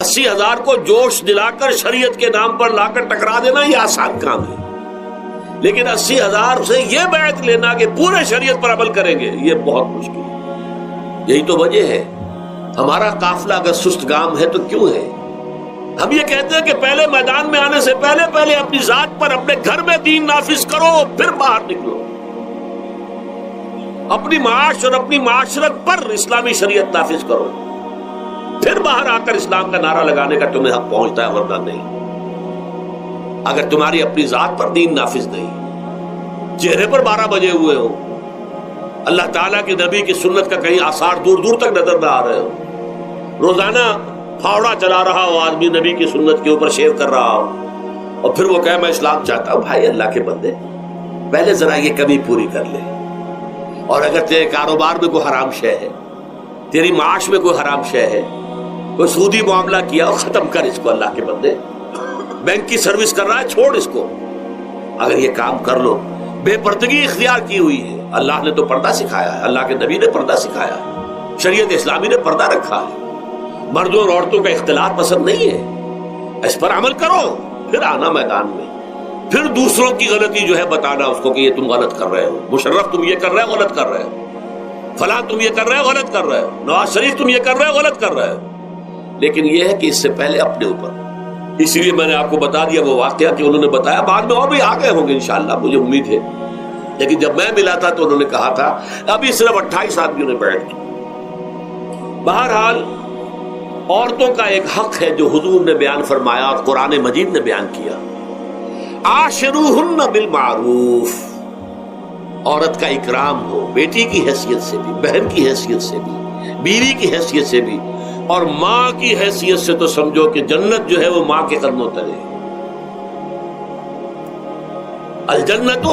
80,000 کو جوش دلا کر شریعت کے نام پر لا کر ٹکرا دینا یہ آسان کام ہے، لیکن 80,000 سے یہ بیعت لینا کہ پورے شریعت پر عمل کریں گے یہ بہت مشکل ہے۔ یہی تو وجہ ہے ہمارا قافلہ اگر سست گام ہے تو کیوں ہے؟ ہم یہ کہتے ہیں کہ پہلے میدان میں آنے سے پہلے اپنی ذات پر، اپنے گھر میں دین نافذ کرو، پھر باہر نکلو، اپنی معاش اور اپنی معاشرت پر اسلامی شریعت نافذ کرو، پھر باہر آ کر اسلام کا نعرہ لگانے کا تمہیں حق پہنچتا ہے، ورنہ نہیں۔ اگر تمہاری اپنی ذات پر دین نافذ نہیں، چہرے پر 12 بجے ہوئے ہو، اللہ تعالیٰ کے نبی کی سنت کا کہیں آثار دور دور تک نظر نہ آ رہے ہو، روزانہ پھاوڑا چلا رہا ہو آدمی نبی کی سنت کے اوپر شیو کر رہا ہو، اور پھر وہ کہے میں اسلام چاہتا ہوں، بھائی اللہ کے بندے پہلے ذرا یہ کمی پوری کر لے۔ اور اگر تیرے کاروبار میں کوئی حرام شے ہے، تیری معاش میں کوئی حرام شے ہے، کوئی سودی معاملہ کیا، ختم کر اس کو اللہ کے بندے۔ بینک کی سروس کر رہا ہے، چھوڑ اس کو۔ اگر یہ کام کر لو، بے پردگی اختیار کی ہوئی ہے، اللہ نے تو پردہ سکھایا ہے، اللہ کے نبی نے پردہ سکھایا ہے، شریعت اسلامی نے پردہ رکھا ہے، مردوں اور عورتوں کا اختلاط پسند نہیں ہے، اس پر عمل کرو، پھر آنا میدان میں، پھر دوسروں کی غلطی جو ہے بتانا اس کو کہ یہ تم غلط کر رہے ہو، مشرف تم یہ کر رہے ہو، غلط کر رہے ہو، فلاں تم یہ کر رہے ہو، غلط کر رہے ہو، نواز شریف تم یہ کر رہے ہو، غلط کر رہے ہو۔ لیکن یہ ہے کہ اس سے پہلے اپنے اوپر، اسی لیے میں نے آپ کو بتا دیا وہ واقعہ کہ انہوں نے بتایا، بعد میں اور بھی آ گئے ہوں گے انشاءاللہ، مجھے امید ہے، لیکن جب میں ملا تھا تو انہوں نے کہا تھا ابھی صرف 28 آدمیوں نے بیعت کی۔ بہرحال عورتوں کا ایک حق ہے جو حضور نے بیان فرمایا اور قرآن مجید نے بیان کیا، عاشروہن بالمعروف، عورت کا اکرام ہو، بیٹی کی حیثیت سے بھی، بہن کی حیثیت سے بھی، بیوی کی حیثیت سے بھی، اور ماں کی حیثیت سے تو سمجھو کہ جنت جو ہے وہ ماں کے قدموں تلے، الجنت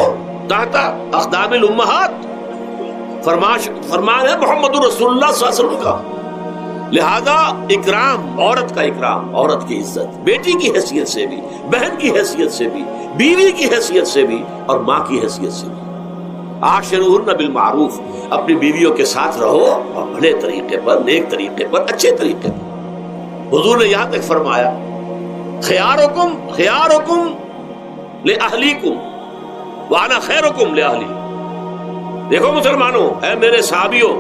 تحت اقدام الامہات، فرمان ہے محمد رسول اللہ صلی اللہ علیہ وسلم کا۔ لہذا اکرام، عورت کا اکرام، عورت کی عزت، بیٹی کی حیثیت سے بھی، بہن کی حیثیت سے بھی، بیوی کی حیثیت سے بھی، اور ماں کی حیثیت سے بھی۔ عاشروہن بالمعروف، اپنی بیویوں کے ساتھ رہو اور بھلے طریقے پر، نیک طریقے پر، اچھے طریقے پر۔ حضور نے یہاں تک فرمایا خیارکم خیارکم لأہلیکم وانا خیرکم لأہلی۔ دیکھو مسلمانوں، اے میرے صحابیوں،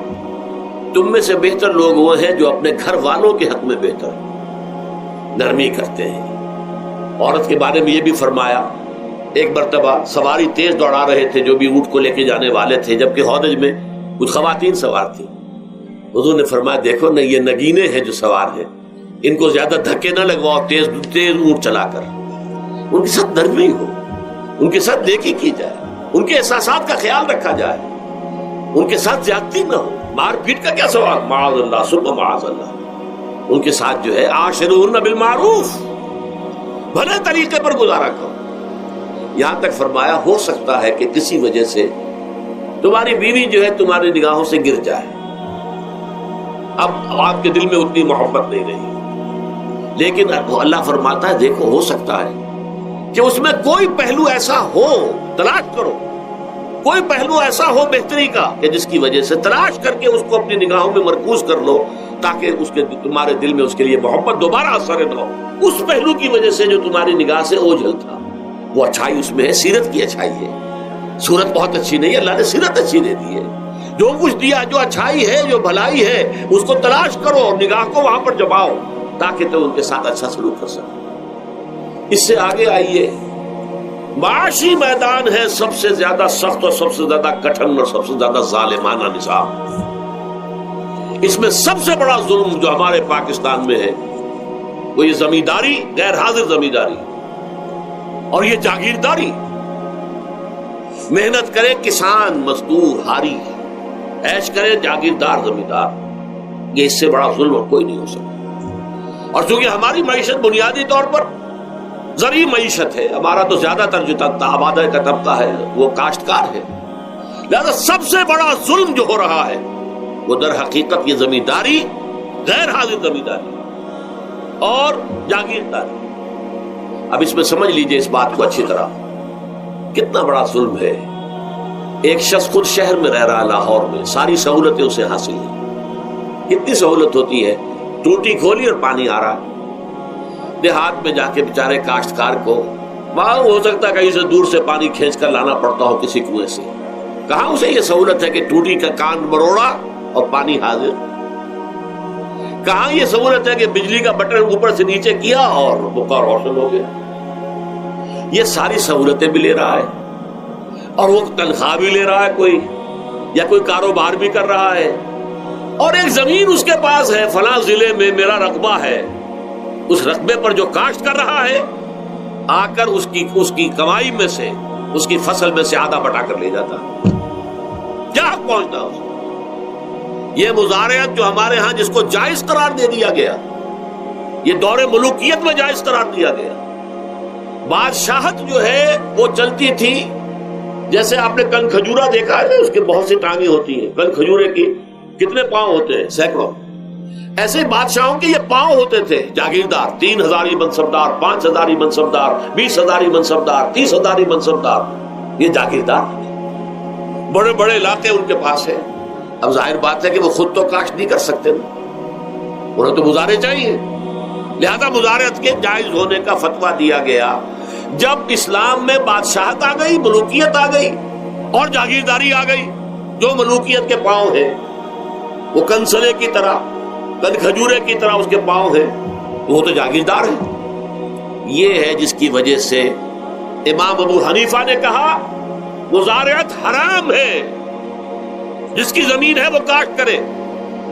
تم میں سے بہتر لوگ وہ ہیں جو اپنے گھر والوں کے حق میں بہتر ہیں، نرمی کرتے ہیں۔ عورت کے بارے میں یہ بھی فرمایا، ایک مرتبہ سواری تیز دوڑا رہے تھے جو بھی اونٹ کو لے کے جانے والے تھے، جبکہ ہودج میں کچھ خواتین سوار تھیں۔ حضور نے فرمایا دیکھو نا، یہ نگینے ہیں جو سوار ہیں، ان کو زیادہ دھکے نہ لگواؤ تیز تیز اونٹ چلا کر، ان کے ساتھ نرمی ہو، ان کے ساتھ نیکی کی جائے، ان کے احساسات کا خیال رکھا جائے، ان کے ساتھ زیادتی نہ ہو، مار پیٹ کا کیا سوال، معاذ اللہ ثم معاذ اللہ۔ ان کے ساتھ جو ہے عاشروہن بالمعروف، بھلے طریقے پر گزارا کرو۔ یہاں تک فرمایا ہو سکتا ہے کہ کسی وجہ سے تمہاری بیوی جو ہے تمہاری نگاہوں سے گر جائے، اب آپ کے دل میں اتنی محبت نہیں رہی، لیکن اللہ فرماتا ہے دیکھو ہو سکتا ہے کہ اس میں کوئی پہلو ایسا ہو، تلاش کرو، کوئی پہلو ایسا ہو بہتری کا کہ جس کی وجہ سے تلاش کر کے اس کو اپنی نگاہوں میں مرکوز کر لو، تاکہ اس کے تمہارے دل میں اس کے لیے محبت دوبارہ اثر نہ ہو۔ اس پہلو کی وجہ سے جو تمہاری نگاہ سے اوجھل تھا، وہ اچھائی اس میں ہے، سیرت کی اچھائی ہے۔ صورت بہت اچھی نہیں ہے، اللہ نے سیرت اچھی دے دی ہے۔ جو کچھ دیا، جو اچھائی ہے، جو بھلائی ہے، اس کو تلاش کرو اور نگاہ کو وہاں پر جماؤ تاکہ تم ان کے ساتھ اچھا سلوک کر سکو۔ اس سے آگے آئیے، معاشی میدان ہے سب سے زیادہ سخت اور سب سے زیادہ کٹھن اور سب سے زیادہ ظالمانہ نظام۔ اس میں سب سے بڑا ظلم جو ہمارے پاکستان میں ہے وہ یہ زمینداری، غیر حاضر زمینداری، اور یہ جاگیرداری۔ محنت کرے کسان مزدور ہاری، عیش کرے جاگیردار زمیندار، یہ اس سے بڑا ظلم اور کوئی نہیں ہو سکتا۔ اور چونکہ ہماری معیشت بنیادی طور پر زرعی معیشت ہے، ہمارا تو زیادہ تر جو آبادی کا طبقہ ہے وہ کاشتکار ہے، لہذا سب سے بڑا ظلم جو ہو رہا ہے وہ در حقیقت یہ زمینداری، غیر حاضر زمینداری اور جاگیرداری۔ اب اس میں سمجھ لیجئے اس بات کو اچھی طرح، کتنا بڑا ظلم ہے۔ ایک شخص خود شہر میں رہ رہا ہے، لاہور میں، ساری سہولتیں اسے حاصل ہیں، کتنی سہولت ہوتی ہے، ٹوٹی کھولی اور پانی آ رہا ہے، دیہات میں جا کے بیچارے کاشتکار کو وہاں ہو سکتا ہے کہیں سے دور سے پانی کھینچ کر لانا پڑتا ہو کسی کنویں سے. کہاں اسے یہ سہولت ہے کہ ٹوٹی کا کان مروڑا اور پانی حاضر. کہاں یہ سہولت ہے کہ بجلی کا بٹن اوپر سے نیچے کیا اور مکہ روشن ہو گیا. یہ ساری سہولتیں بھی لے رہا ہے اور وہ تنخواہ بھی لے رہا ہے کوئی یا کوئی کاروبار بھی کر رہا ہے, اور ایک زمین اس کے پاس ہے, فلاں ضلع میں میرا رقبہ ہے, اس رقبے پر جو کاشت کر رہا ہے آ کر اس کی کمائی میں سے, اس کی فصل میں سے آدھا بٹا کر لے جاتا. کیا حق پہنچتا اس کو؟ یہ مزارعت جو ہمارے ہاں جس کو جائز قرار دے دیا گیا, یہ دور ملوکیت میں جائز قرار دیا گیا. بادشاہت جو ہے وہ چلتی تھی جیسے آپ نے کن کھجورا دیکھا ہے, اس کے بہت سی ٹانگیں ہوتی ہیں. کن کھجورے کی کتنے پاؤں ہوتے ہیں؟ سینکڑوں. ایسے بادشاہوں کے یہ پاؤں ہوتے تھے. جاگیردار 3000 منصبدار, 5000 منصبدار, 20000 منصبدار, 30000 منصبدار, یہ جاگیردار بڑے بڑے علاقے ان کے پاس ہیں. اب ظاہر بات ہے کہ وہ خود تو کاشت نہیں کر سکتے نا, انہیں تو مزارع چاہیے. لہذا مزارعت کے جائز ہونے کا فتویٰ دیا گیا. جب اسلام میں بادشاہت آ گئی, ملوکیت آ گئی اور جاگیرداری آ گئی, جو ملوکیت کے پاؤں ہیں وہ کنسلے کی طرح, کن کھجورے کی طرح اس کے پاؤں ہیں, وہ تو جاگیردار ہے. یہ ہے جس کی وجہ سے امام ابو حنیفہ نے کہا مزارعت حرام ہے, جس کی زمین ہے وہ کاشت کرے.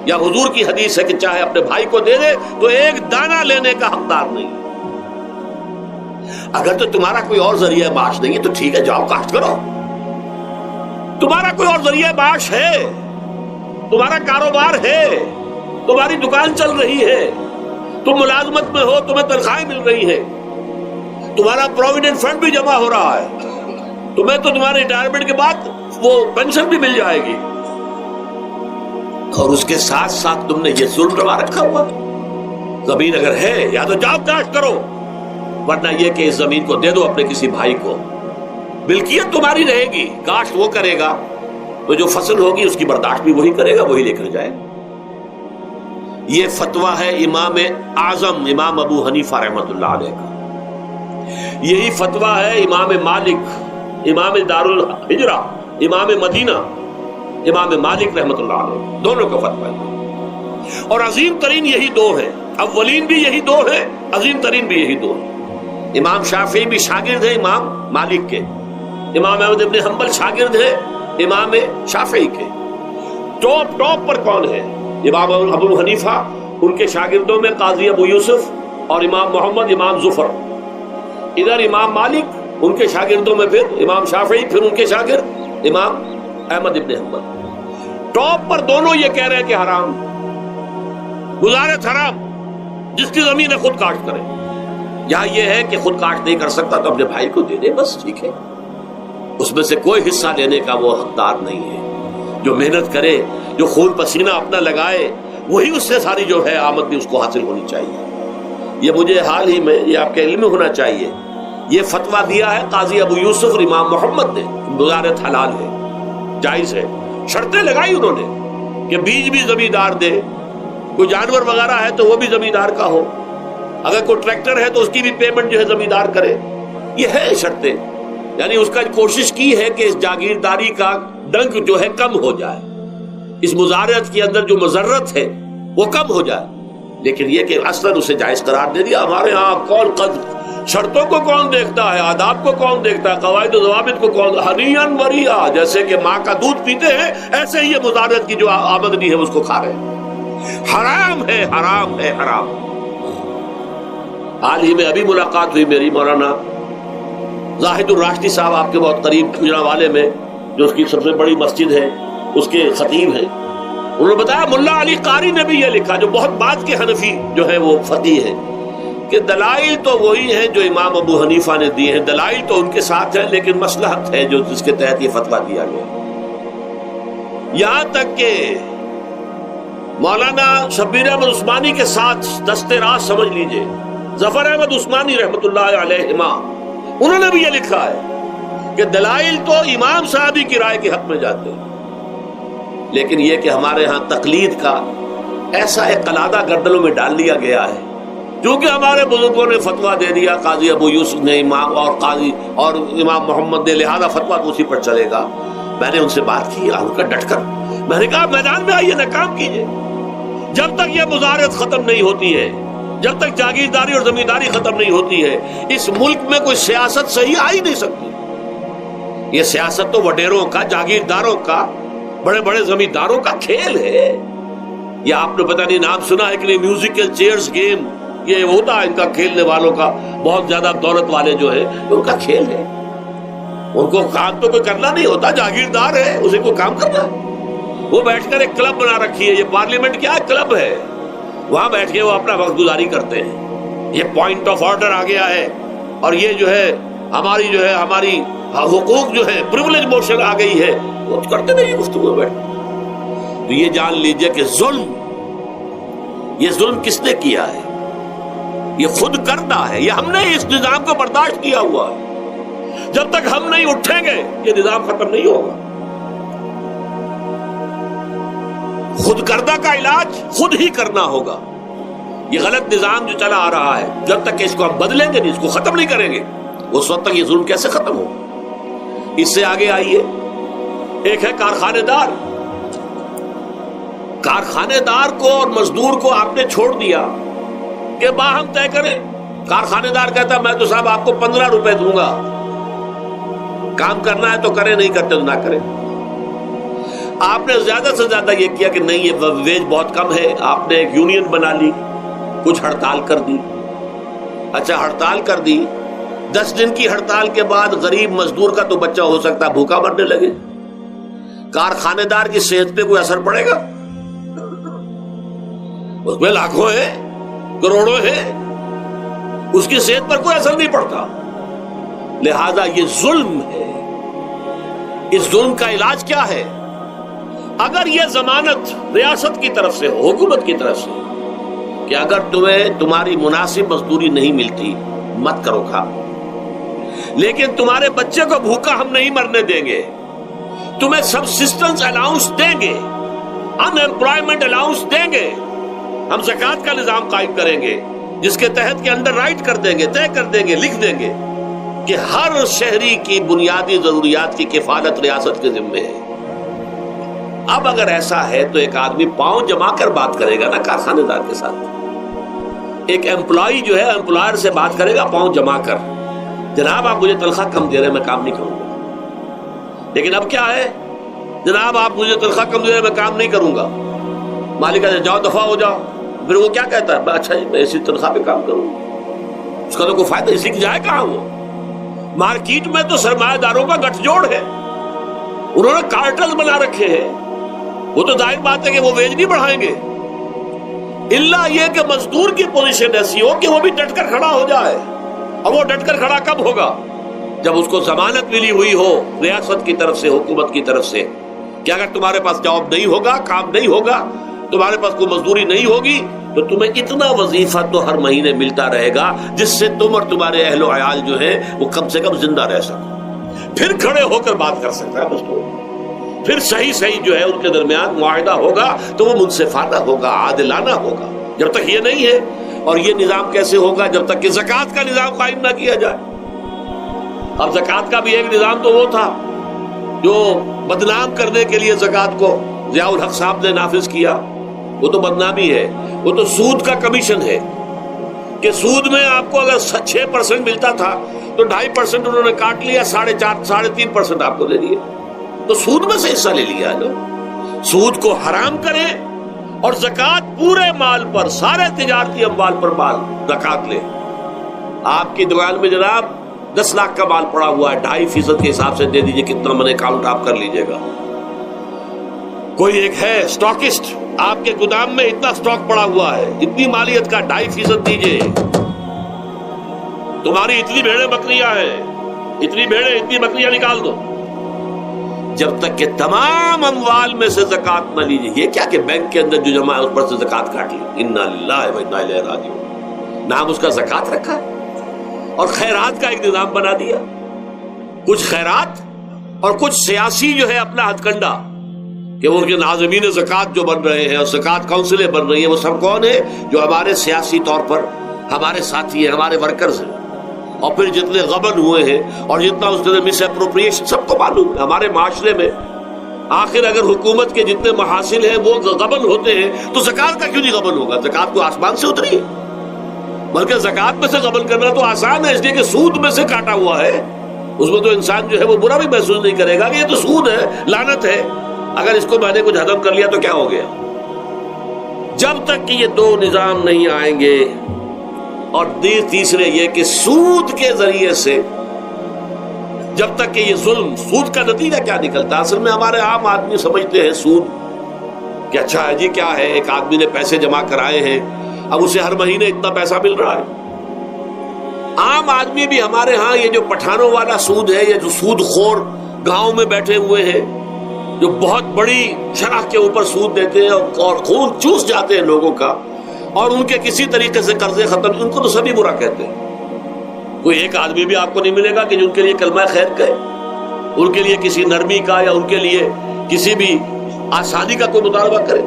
یا حضور کی حدیث ہے کہ چاہے اپنے بھائی کو دے دے تو ایک دانہ لینے کا حقدار نہیں. اگر تو تمہارا کوئی اور ذریعہ معاش نہیں ہے تو ٹھیک ہے, جاؤ کاشت کرو. تمہارا کوئی اور ذریعہ معاش ہے, تمہارا کاروبار ہے, تمہاری دکان چل رہی ہے, تم ملازمت میں ہو, تمہیں تنخواہیں مل رہی ہے, تمہارا پروویڈنٹ فنڈ بھی جمع ہو رہا ہے, تمہیں تو تمہارے ریٹائرمنٹ کے بعد وہ پینشن بھی مل جائے گی, اور اس کے ساتھ ساتھ تم نے یہ ظلم روا رکھا ہوا. زمین اگر ہے یا تو جاؤ کاشت کرو, ورنہ یہ کہ اس زمین کو دے دو اپنے کسی بھائی کو. ملکیت تمہاری رہے گی, کاشت وہ کرے گا تو جو فصل ہوگی اس کی برداشت بھی وہی کرے گا, وہی لے کر جائے. یہ فتویٰ ہے امام اعظم امام ابو حنیفہ رحمۃ اللہ علیہ کا. یہی فتویٰ ہے امام مالک, امام دار الحجرہ, امام مدینہ, امام مالک رحمۃ اللہ علیہ, دونوں کا فتویٰ ہے. اور عظیم ترین یہی دو ہیں, اولین بھی یہی دو ہیں, عظیم ترین بھی یہی دو ہیں. امام شافعی بھی شاگرد ہیں امام مالک کے, امام احمد ابن حنبل شاگرد ہیں امام شافعی کے. ٹاپ پر کون ہے؟ امام ابو حنیفہ, ان کے شاگردوں میں قاضی ابو یوسف اور امام محمد, امام ظفر. ادھر امام مالک, ان کے شاگردوں میں پھر امام شافعی, پھر ان کے شاگرد امام احمد ابن حنبل. ٹاپ پر دونوں یہ کہہ رہے ہیں کہ حرام, مزارعت حرام, جس کی زمین ہے خود کاشت کرے. یہاں یہ ہے کہ خود کاشت نہیں کر سکتا تو اپنے بھائی کو دے دے, بس ٹھیک ہے, اس میں سے کوئی حصہ لینے کا وہ حقدار نہیں ہے. جو محنت کرے, جو خون پسینہ اپنا لگائے, وہی اس سے ساری جو ہے آمدنی اس کو حاصل ہونی چاہیے. یہ مجھے حال ہی میں, یہ آپ کے علم میں ہونا چاہیے, یہ فتویٰ دیا ہے قاضی ابو یوسف اور امام محمد نے, مزارعت حلال ہے, جائز ہے. شرطیں لگائی انہوں نے کہ بیج بھی زمیندار دے, کوئی جانور وغیرہ ہے تو وہ بھی زمیندار کا ہو, اگر کوئی ٹریکٹر ہے تو اس کی بھی پیمنٹ جو ہے زمیندار کرے. یہ ہے شرطیں, یعنی اس کا کوشش کی ہے کہ اس جاگیرداری کا ڈنک جو ہے کم ہو جائے, اس مزارعت کے اندر جو مضرت ہے وہ کم ہو جائے. لیکن یہ کہ اصلاً اسے جائز قرار دے دیا. ہمارے ہاں کون شرطوں کو کون دیکھتا ہے, آداب کو کون دیکھتا ہے, قواعد و ضوابط کو کون, ہنیئن مریا, جیسے کہ ماں کا دودھ پیتے ہیں ایسے ہی یہ مزارعت کی جو آمدنی ہے اس کو کھا رہے ہیں. حرام ہے, حرام ہے, حرام. حال ہی میں ابھی ملاقات ہوئی میری مولانا زاہد الراشدی صاحب, آپ کے بہت قریب گجرانوالے میں, جو اس کی سب سے بڑی مسجد ہے, اس کے خطیب ہیں. انہوں نے بتایا ملا علی قاری نے بھی یہ لکھا, جو بہت بعد کے حنفی جو ہے وہ فقیہ ہے, کہ دلائل تو وہی ہیں جو امام ابو حنیفہ نے دیے ہیں, دلائل تو ان کے ساتھ ہیں, لیکن مصلحت ہے جو جس کے تحت یہ فتویٰ دیا گیا. یہاں تک کہ مولانا شبیر احمد عثمانی کے ساتھ دست راست سمجھ لیجئے ظفر احمد عثمانی رحمۃ اللہ علیہما, انہوں نے بھی یہ لکھا ہے کہ دلائل تو امام صاحبی کی رائے کے حق میں جاتے ہیں, لیکن یہ کہ ہمارے ہاں تقلید کا ایسا ایک قلادہ گردنوں میں ڈال لیا گیا ہے چونکہ ہمارے بزرگوں نے فتویٰ دے دیا، قاضی ابو یوسف نے امام اور قاضی اور امام محمد نے، لہذا فتویٰ تو اسی پر چلے گا۔ میں نے ان سے بات کی ان کا ڈٹ کر، میں نے کہا میدان میں آئیے، نہ کام کیجیے۔ جب تک یہ مزارعت ختم نہیں ہوتی ہے، جب تک جاگیرداری اور زمینداری ختم نہیں ہوتی ہے، اس ملک میں کوئی سیاست صحیح آ ہی نہیں سکتی۔ یہ سیاست تو وڈیروں کا، جاگیرداروں کا، بڑے بڑے زمینداروں کا کھیل ہے۔ یہ آپ نے پتہ نہیں نام سنا ہے کہ نہیں، میوزیکل چیئرز گیم، یہ ہوتا ہے ان کا کھیلنے والوں کا، بہت زیادہ دولت والے جو ہے ان کا کھیل ہے۔ ان کو کام تو کوئی کرنا نہیں ہوتا، جاگیردار ہے، اسے کوئی کام کرنا ہے۔ وہ بیٹھ کر ایک کلب بنا رکھی ہے، یہ پارلیمنٹ کیا کلب ہے، وہاں بیٹھ کے وہ اپنا وقت گزاری کرتے ہیں۔ یہ پوائنٹ آف آرڈر آ گیا ہے، اور یہ جو ہے ہماری حقوق جو ہے، پریولیج موشن آ گئی ہے، وہ کرتے نہیں گفتگو بیٹھ۔ تو یہ جان لیجئے کہ یہ ظلم کس نے کیا ہے؟ یہ خود کرنا ہے، یہ ہم نے اس نظام کو برداشت کیا ہوا ہے۔ جب تک ہم نہیں اٹھیں گے یہ نظام ختم نہیں ہوگا۔ خود کردہ کا علاج خود ہی کرنا ہوگا۔ یہ غلط نظام جو چلا آ رہا ہے، جب تک اس کو ہم بدلیں گے نہیں، اس کو ختم نہیں کریں گے، اس وقت تک یہ ظلم کیسے ختم ہوگا؟ اس سے آگے آئیے، ایک ہے کارخانے دار۔ کارخانے دار کو اور مزدور کو آپ نے چھوڑ دیا کہ باہم طے کریں۔ کارخانے دار کہتا میں تو صاحب آپ کو 15 روپے دوں گا، کام کرنا ہے تو کریں، نہیں کرتے تو نہ کریں۔ آپ نے زیادہ سے زیادہ یہ کیا کہ نہیں، یہ ویج بہت کم ہے، آپ نے ایک یونین بنا لی، کچھ ہڑتال کر دی۔ اچھا ہڑتال کر دی، 10 دن کی ہڑتال کے بعد غریب مزدور کا تو بچہ ہو سکتا ہے بھوکا مرنے لگے، کارخانے دار کی صحت پہ کوئی اثر پڑے گا؟ اس میں لاکھوں ہیں، کروڑوں ہیں، اس کی صحت پر کوئی اثر نہیں پڑتا۔ لہذا یہ ظلم ہے۔ اس ظلم کا علاج کیا ہے؟ اگر یہ ضمانت ریاست کی طرف سے ہو، حکومت کی طرف سے، کہ اگر تمہیں تمہاری مناسب مزدوری نہیں ملتی مت کرو کام، لیکن تمہارے بچے کو بھوکا ہم نہیں مرنے دیں گے، تمہیں سبسسٹنس الاؤنس دیں گے، ان ایمپلائمنٹ الاؤنس دیں گے، ہم زکوٰۃ کا نظام قائم کریں گے جس کے تحت کے انڈر رائٹ کر دیں گے، طے کر دیں گے، لکھ دیں گے کہ ہر شہری کی بنیادی ضروریات کی کفالت ریاست کے ذمے ہے۔ اب اگر ایسا ہے تو ایک آدمی پاؤں جما کر بات کرے گا نا کارخانے دار کے ساتھ، ایک امپلائی جو ہے امپلائر سے بات کرے گا پاؤں جما کر، جناب آپ مجھے تنخواہ کم دے رہے میں کام نہیں کروں گا۔ لیکن اب کیا ہے، جناب آپ مجھے تنخواہ کم دے رہے میں کام نہیں کروں گا، مالک کہتے جاؤ دفعہ ہو جاؤ۔ پھر وہ کیا کہتا ہے، اچھا جی میں اسی تنخواہ پہ کام کروں گا، اس کا تو کوئی فائدہ، اسی کی جائے کہاں وہ؟ مارکیٹ میں تو سرمایہ داروں کا گٹھ جوڑ ہے، انہوں نے کارٹل بنا رکھے ہیں، وہ تو ظاہر بات ہے کہ وہ ویج نہیں بڑھائیں گے، الا یہ کہ مزدور کی پوزیشن ایسی ہو کہ وہ بھی ڈٹ کر کھڑا ہو جائے۔ اور وہ ڈٹ کر کھڑا کب ہوگا؟ جب اس کو ضمانت ملی ہوئی ہو ریاست کی طرف سے، حکومت کی طرف سے، کہ اگر تمہارے پاس جاب نہیں ہوگا، کام نہیں ہوگا، تمہارے پاس کوئی مزدوری نہیں ہوگی، تو تمہیں اتنا وظیفہ تو ہر مہینے ملتا رہے گا جس سے تم اور تمہارے اہل و عیال جو ہے وہ کم سے کم زندہ رہ سکو، پھر کھڑے ہو کر بات کر سکتا ہے مزدور، پھر صحیح جو ہے ان کے درمیان معاہدہ ہوگا تو وہ منصفانہ ہوگا، عادلانہ ہوگا۔ جب تک یہ نہیں ہے، اور یہ نظام کیسے ہوگا جب تک کہ زکوٰۃ کا نظام قائم نہ کیا جائے۔ اب زکوٰۃ کا بھی ایک نظام تو وہ تھا جو بدنام کرنے کے لیے زکوٰۃ کو ضیاء الحق صاحب نے نافذ کیا، وہ تو بدنامی ہے، وہ تو سود کا کمیشن ہے، کہ سود میں آپ کو اگر 6% ملتا تھا تو 2.5% انہوں نے کاٹ لیا، 4.5 3.5% آپ کو دے دیے، تو سود میں سے حصہ لے لیا ہے۔ سود کو حرام کریں اور زکوٰۃ پورے مال پر، سارے تجارتی اموال پر مال زکوٰۃ لے۔ آپ کی دکان میں جناب 10 لاکھ کا مال پڑا ہوا ہے، 2.5% کے حساب سے دے دیجئے، کتنا من اکاؤنٹ آپ کر لیجئے گا۔ کوئی ایک ہے اسٹاکسٹ، آپ کے گودام میں اتنا اسٹاک پڑا ہوا ہے، اتنی مالیت کا 2.5% دیجئے، تمہاری اتنی بھیڑیں بکریاں ہیں، اتنی بھیڑیں اتنی بکریاں نکال دو۔ جب تک کہ تمام اموال میں سے زکوٰۃ نہ لیجیے، یہ کیا کہ بینک کے اندر جو جمع ہے اس پر سے زکوٰۃ کاٹ لی، انا للہ و انا الیہ راجعون، نام اس کا زکوٰۃ رکھا ہے، اور خیرات کا ایک نظام بنا دیا، کچھ خیرات اور کچھ سیاسی جو ہے اپنا ہتھ کنڈا، کہ وہ ان کے ناظمین زکوٰۃ جو بن رہے ہیں اور زکوٰۃ کونسلیں بن رہی ہیں، وہ سب کون ہیں؟ جو ہمارے سیاسی طور پر ہمارے ساتھی ہیں, ہمارے ورکرز ہیں, اور پھر جتنے غبن ہوئے ہیں اور جتنا اس نے مس اپروپریشن سب کو معلوم ہے. ہمارے معاشرے میں آخر اگر حکومت کے جتنے محاصل ہیں وہ غبن ہوتے ہیں تو زکوٰۃ کا کیوں نہیں غبن ہوگا؟ زکوٰۃ کو آسمان سے اتری ہے, بلکہ زکوٰۃ میں سے غبن کرنا تو آسان ہے, اس لیے کہ سود میں سے کاٹا ہوا ہے. اس میں تو انسان جو ہے وہ برا بھی محسوس نہیں کرے گا کہ یہ تو سود ہے, لعنت ہے, اگر اس کو میں نے کچھ ہضم کر لیا تو کیا ہو گیا. جب تک کہ یہ دو نظام نہیں آئیں گے, اور تیسرے یہ کہ سود کے ذریعے سے جب تک کہ یہ ظلم, سود کا نتیجہ کیا نکلتا ہے؟ اصل میں ہمارے عام آدمی سمجھتے ہیں سود کہ اچھا ہے جی, کیا ہے, ایک آدمی نے پیسے جمع کرائے ہیں, اب اسے ہر مہینے اتنا پیسہ مل رہا ہے. عام آدمی بھی ہمارے ہاں یہ جو پٹھانوں والا سود ہے, یہ جو سود خور گاؤں میں بیٹھے ہوئے ہیں جو بہت بڑی شرح کے اوپر سود دیتے ہیں اور خون چوس جاتے ہیں لوگوں کا, اور ان کے کسی طریقے سے قرضے ختم, ان کو تو سبھی برا کہتے ہیں. کوئی ایک آدمی بھی آپ کو نہیں ملے گا کہ جن کے لیے کلمہ خیر کہے, ان کے لیے کسی نرمی کا یا ان کے لیے کسی بھی آسانی کا کوئی مطالبہ کرے.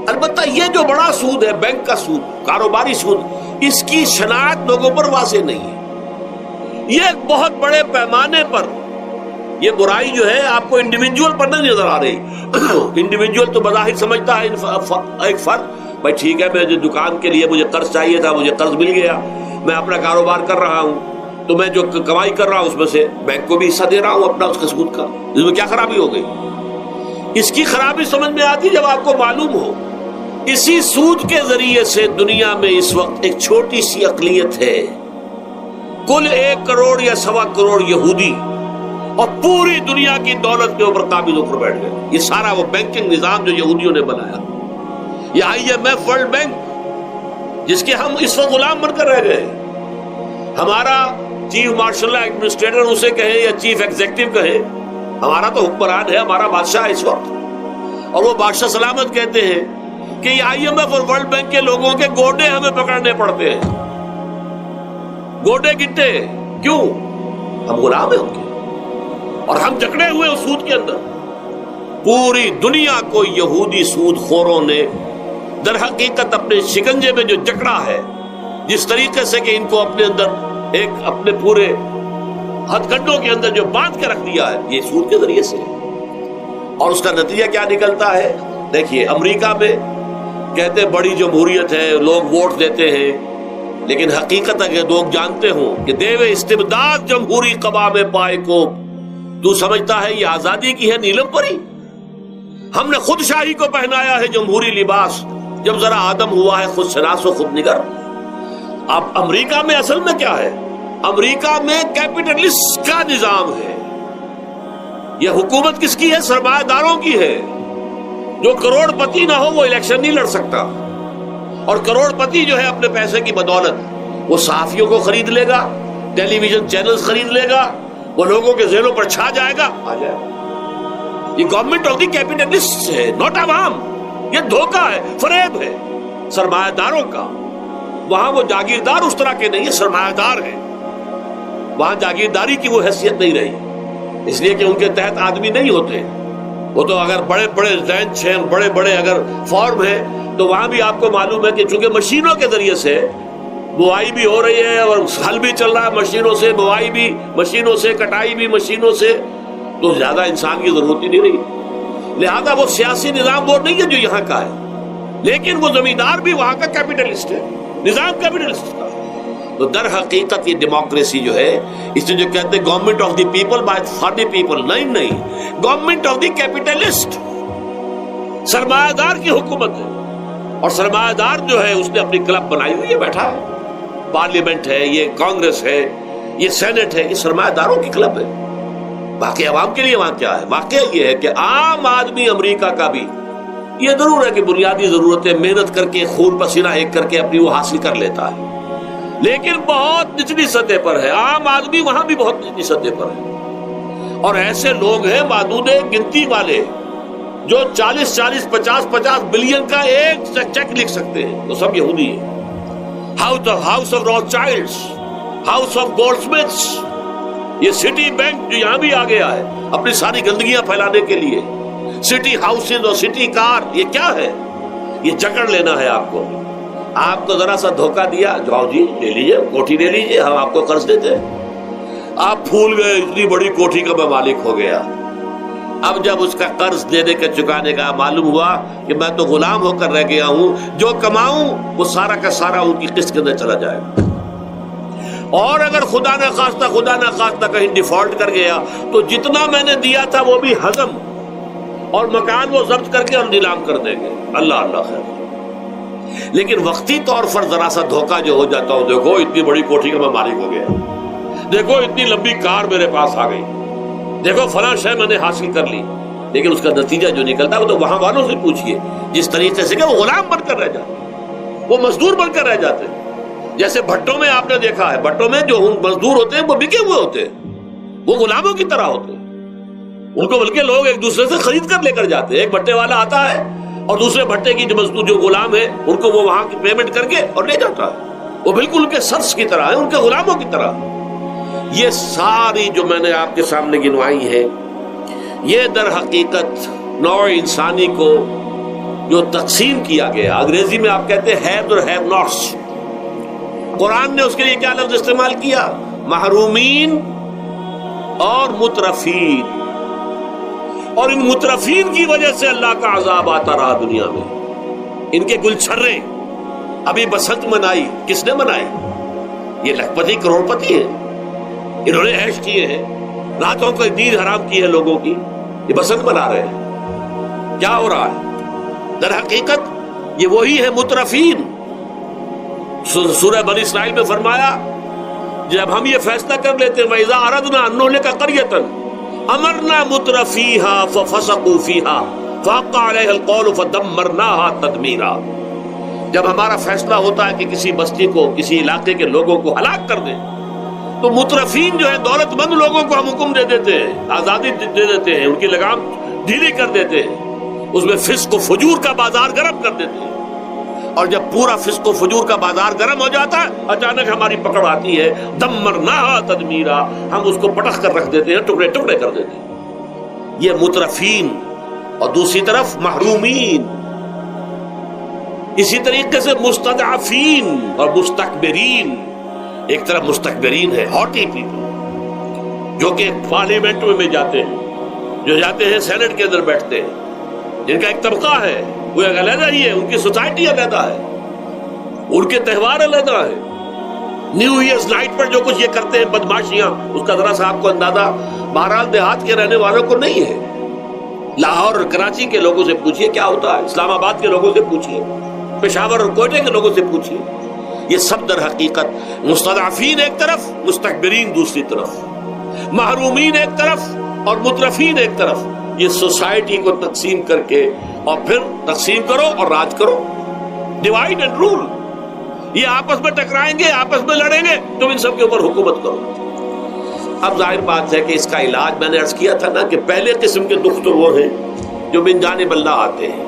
البتہ یہ جو بڑا سود ہے, بینک کا سود, کاروباری سود, اس کی شناخت لوگوں پر واضح نہیں ہے. یہ ایک بہت بڑے پیمانے پر یہ برائی جو ہے آپ کو انڈیویجول پر نہیں نظر آ رہی. انڈیویجول تو بظاہر سمجھتا ہے ایک فرد, بھائی ٹھیک ہے, میں دکان کے لیے مجھے قرض چاہیے تھا, مجھے قرض مل گیا, میں اپنا کاروبار کر رہا ہوں, تو میں جو کمائی کر رہا ہوں اس میں سے بینک کو بھی حصہ دے رہا ہوں اپنا, اس کا سود کا. اس میں کیا خرابی ہو گئی؟ اس کی خرابی سمجھ میں آتی جب آپ کو معلوم ہو اسی سود کے ذریعے سے دنیا میں اس وقت ایک چھوٹی سی اقلیت ہے, کل 1 کروڑ یا 1.25 کروڑ یہودی, اور پوری دنیا کی دولت کے اوپر قابض ہو کر بیٹھ گئے. یہ سارا وہ بینکنگ نظام جو یہودیوں نے بنایا, یہ IMF ورلڈ بینک جس کے ہم اس وقت غلام بن کر رہ گئے. ہمارا چیف مارشل ایڈمنسٹریٹر اسے کہے یا چیف ایگزیکٹو کہے, ہمارا تو حکمران ہے, ہمارا بادشاہ ہے اس وقت, اور وہ بادشاہ سلامت کہتے ہیں کہ یہ IMF اور ورلڈ بینک کے لوگوں کے گوڈے ہمیں پکڑنے پڑتے ہیں, گوڈے گٹے. کیوں؟ ہم غلام ہیں ان کے, اور ہم جکڑے ہوئے اس سود کے اندر. پوری دنیا کو یہودی سود خوروں نے در حقیقت اپنے شکنجے میں جو جکڑا ہے, جس طریقے سے کہ ان کو اپنے اندر ایک اپنے پورے ہتھ کنڈوں کے اندر جو باندھ کے رکھ دیا ہے, یہ سود کے ذریعے سے. اور اس کا نتیجہ کیا نکلتا ہے؟ دیکھیے, امریکہ میں کہتے بڑی جمہوریت ہے, لوگ ووٹ دیتے ہیں, لیکن حقیقت اگر لوگ جانتے ہوں کہ دیوے استبداد جمہوری قبا میں پائے کو, تو سمجھتا ہے یہ آزادی کی ہے نیلم پری. ہم نے خود شاہی کو پہنایا ہے جمہوری لباس, جب ذرا آدم ہوا ہے خود شناس و خود نگر. اب امریکہ میں اصل میں کیا ہے؟ امریکہ میں کیپٹلسٹ کا نظام ہے. یہ حکومت کس کی ہے؟ سرمایہ داروں کی ہے. جو کروڑ پتی نہ ہو وہ الیکشن نہیں لڑ سکتا, اور کروڑ پتی جو ہے اپنے پیسے کی بدولت وہ صحافیوں کو خرید لے گا, ٹیلی ویژن چینلز خرید لے گا, وہ لوگوں کے ذہنوں پر چھا جائے گا, آ جائے. یہ گورنمنٹ آف دی کیپٹلسٹ ہے, نوٹ عوام. یہ دھوکہ ہے, فریب ہے سرمایہ داروں کا. وہاں وہ جاگیردار اس طرح کے نہیں ہے, سرمایہ دار ہیں. وہاں جاگیرداری کی وہ حیثیت نہیں رہی, اس لیے کہ ان کے تحت آدمی نہیں ہوتے. وہ تو اگر بڑے بڑے رینچ ہیں, بڑے بڑے اگر فارم ہیں, تو وہاں بھی آپ کو معلوم ہے کہ چونکہ مشینوں کے ذریعے سے بوائی بھی ہو رہی ہے اور ہل بھی چل رہا ہے مشینوں سے, بوائی بھی مشینوں سے, کٹائی بھی مشینوں سے, تو زیادہ انسان کی ضرورت ہی نہیں رہی. لہذا وہ سیاسی نظام وہ نہیں ہے جو یہاں کا ہے, لیکن وہ زمیندار بھی وہاں کا کیپٹلسٹ ہے, نظام کیپٹلسٹ کا. تو در حقیقت یہ ڈیموکریسی جو ہے, اس سے جو کہتے ہیں government of the people by for the people, نہیں, گورنمنٹ آف دی کیپٹلسٹ, سرمایہ دار کی حکومت ہے. اور سرمایہ دار جو ہے اس نے اپنی کلب بنائی ہوئی ہے, بیٹھا ہے, پارلیمنٹ ہے, یہ کانگریس ہے, یہ سینٹ ہے, یہ سرمایہ داروں کی کلب ہے. باقی عوام کے لیے وہاں کیا ہے؟ واقعہ یہ ہے کہ عام آدمی امریکہ کا بھی یہ ضرور ہے کہ بنیادی ضرورتیں محنت کر کے, خون پسینہ ایک کر کے اپنی وہ حاصل کر لیتا ہے, لیکن بہت نچلی سطح پر ہے. عام آدمی وہاں بھی بہت نچلی سطح پر ہے. اور ایسے لوگ ہیں معدود گنتی والے جو 40 50 بلین کا ایک چیک لکھ سکتے ہیں, وہ سب یہودی ہیں. House of Rothschilds, house of Goldsmiths, یہ سٹی بینک جو یہاں بھی آ گیا ہے اپنی ساری گندگیاں پھیلانے کے لیے, سٹی ہاؤسز اور سٹی کار, یہ کیا ہے؟ یہ جکڑ لینا ہے آپ کو. آپ کو ذرا سا دھوکہ دیا، جاؤ جی لے لیجیے کوٹھی لے لیجیے، ہم آپ کو قرض دیتے ہیں۔ آپ پھول گئے، اتنی بڑی کوٹھی کا میں مالک ہو گیا۔ اب جب اس کا قرض دینے کے چکانے کا معلوم ہوا کہ میں تو غلام ہو کر رہ گیا ہوں، جو کماؤں وہ سارا کا سارا ان کی قسط کے اندر چلا جائے گا، اور اگر خدا نہ خواستہ کہیں ڈیفالٹ کر گیا تو جتنا میں نے دیا تھا وہ بھی ہضم، اور مکان وہ ضبط کر کے اور نیلام کر دیں گے۔ اللہ اللہ خیر۔ لیکن وقتی طور پر ذرا سا دھوکہ جو ہو جاتا ہو، دیکھو اتنی بڑی کوٹھی کا میں مالک ہو گیا، دیکھو اتنی لمبی کار میرے پاس آ گئی، دیکھو فلاں شے میں نے حاصل کر لی، لیکن اس کا نتیجہ جو نکلتا ہے وہ تو وہاں والوں سے پوچھئے، جس طریقے سے کہ وہ غلام بن کر رہ جاتے، وہ مزدور بن کر رہ جاتے ہیں۔ جیسے بھٹوں میں آپ نے دیکھا ہے، بھٹوں میں جو مزدور ہوتے ہیں وہ بکے ہوئے ہوتے ہیں، وہ غلاموں کی طرح ہوتے ہیں، ان کو بلکہ لوگ ایک دوسرے سے خرید کر لے کر جاتے ہیں۔ ایک بھٹے والا آتا ہے اور دوسرے بھٹے کی جو مزدور جو غلام ہے ان کو وہ وہاں کی پیمنٹ کر کے اور لے جاتا ہے، وہ بالکل ان کے سرس کی طرح ہے، ان کے غلاموں کی طرح۔ یہ ساری جو میں نے آپ کے سامنے گنوائی ہے، یہ در حقیقت نوع انسانی کو جو تقسیم کیا گیا، انگریزی میں آپ کہتے ہیں ہیو اور ہیو ناٹس، قرآن نے اس کے لیے کیا لفظ استعمال کیا؟ محرومین اور مترفین، اور ان مترفین کی وجہ سے اللہ کا عذاب آتا رہا دنیا میں۔ ان کے گلچھرے، ابھی بسنت منائی، کس نے منائی؟ یہ لکھپتی کروڑ پتی ہیں، انہوں نے عیش کیے ہیں، راتوں کو نیند حرام کی ہے لوگوں کی، یہ بسنت منا رہے ہیں۔ کیا ہو رہا ہے؟ در حقیقت یہ وہی ہے مترفین۔ سورہ بنی اسرائیل میں فرمایا جب ہم یہ فیصلہ کر لیتے ہیں وَإِذَا أَرَدْنَا أَن نُهْلِكَ قَرْيَةً أَمَرْنَا مُتْرَفِيهَا فَفَسَقُوا فِيهَا فَحَقَّ عَلَيْهَا الْقَوْلُ فَدَمَّرْنَاهَا تَدْمِيرًا۔ جب ہمارا فیصلہ ہوتا ہے کہ کسی بستی کو، کسی علاقے کے لوگوں کو ہلاک کر دیں، تو مترفین جو ہے دولت مند لوگوں کو ہم حکم دے دیتے ہیں، آزادی دے دیتے ہیں، ان کی لگام ڈھیلی کر دیتے ہیں، اس میں فسق و فجور کا بازار گرم کر دیتے ہیں، اور جب پورا فسق و فجور کا بازار گرم ہو جاتا ہے اچانک ہماری پکڑ آتی ہے، دمرناہا تدمیرا، ہم اس کو پٹخ کر رکھ دیتے ہیں، ٹکڑے ٹکڑے کر دیتے ہیں۔ یہ مترفین، اور دوسری طرف محرومین، اسی طریقے سے مستضعفین اور مستکبرین۔ ایک طرف مستکبرین ہے، ہاٹی پیپل، جو کہ پارلیمنٹ میں جاتے ہیں، جو جاتے ہیں سینٹ کے اندر بیٹھتے ہیں، جن کا ایک طبقہ ہے، وہ ایک علیحدہ ہی ہے، ان کی سوسائٹی علیحدہ ہے، ان کے تہوار علیحدہ ہے۔ نیو ایئرز نائٹ پر جو کچھ یہ کرتے ہیں بدماشیاں، اس کا ذرا سا آپ کو اندازہ بہرحال دیہات کے رہنے والوں کو نہیں ہے۔ لاہور اور کراچی کے لوگوں سے پوچھئے کیا ہوتا ہے، اسلام آباد کے لوگوں سے پوچھئے، پشاور اور کوئٹہ کے لوگوں سے پوچھئے۔ یہ سب در حقیقت مستضعفین ایک طرف، مستکبرین دوسری طرف، محرومین ایک طرف اور مترفین ایک طرف، یہ سوسائٹی کو تقسیم کر کے، اور پھر تقسیم کرو اور راج کرو، ڈیوائیڈ اینڈ رول۔ یہ آپس میں ٹکرائیں گے، آپس میں لڑیں گے، تم ان سب کے اوپر حکومت کرو۔ اب ظاہر بات ہے کہ اس کا علاج میں نے عرض کیا تھا نا کہ پہلے قسم کے دکھ تو وہ ہیں جو من جانب اللہ آتے ہیں،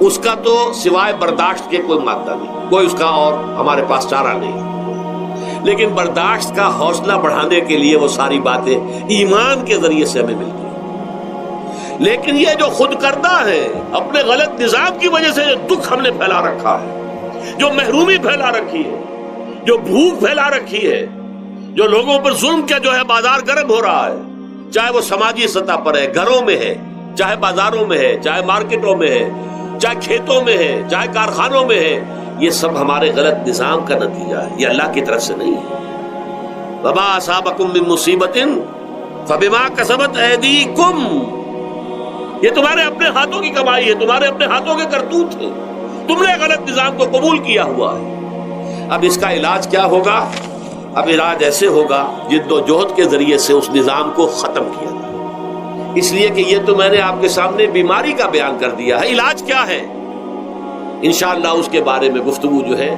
اس کا تو سوائے برداشت کے کوئی مادہ نہیں، کوئی اس کا اور ہمارے پاس چارہ نہیں، لیکن برداشت کا حوصلہ بڑھانے کے لیے وہ ساری باتیں ایمان کے ذریعے سے ہمیں ملتی ہیں۔ لیکن یہ جو خود کردہ ہے، اپنے غلط نظام کی وجہ سے جو دکھ ہم نے پھیلا رکھا ہے، جو محرومی پھیلا رکھی ہے، جو بھوک پھیلا رکھی ہے، جو لوگوں پر ظلم کا جو ہے بازار گرم ہو رہا ہے، چاہے وہ سماجی سطح پر ہے، گھروں میں ہے، چاہے بازاروں میں ہے، چاہے مارکیٹوں میں ہے، چاہے کھیتوں میں ہے، چاہے کارخانوں میں ہے، یہ سب ہمارے غلط نظام کا نتیجہ ہے، یہ اللہ کی طرف سے نہیں ہے۔ وما اصابکم من مصیبت فبما کسبت ایدیکم، یہ تمہارے اپنے ہاتھوں کی کمائی ہے، تمہارے اپنے ہاتھوں کے کرتوت ہے، تم نے غلط نظام کو قبول کیا ہوا ہے۔ اب اس کا علاج کیا ہوگا؟ اب علاج ایسے ہوگا جد و جہد کے ذریعے سے اس نظام کو ختم کیا جائے۔ اس لیے کہ یہ تو میں نے آپ کے سامنے بیماری کا بیان کر دیا ہے، علاج کیا ہے انشاءاللہ اس کے بارے میں گفتگو جو ہے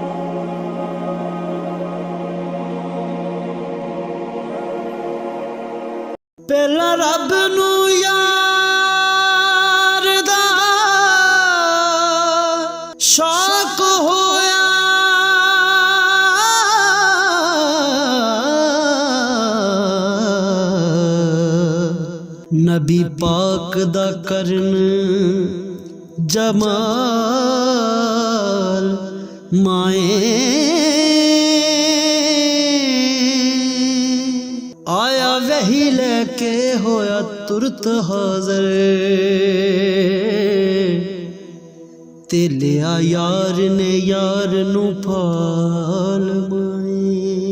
پہلا رب نو یار دا شوق ہویا، نبی پاک دا کرن جمال مائیں آیا وہی لے کے ہویا ترت حاضر تے لیا یار نے یار نو پھال مائیں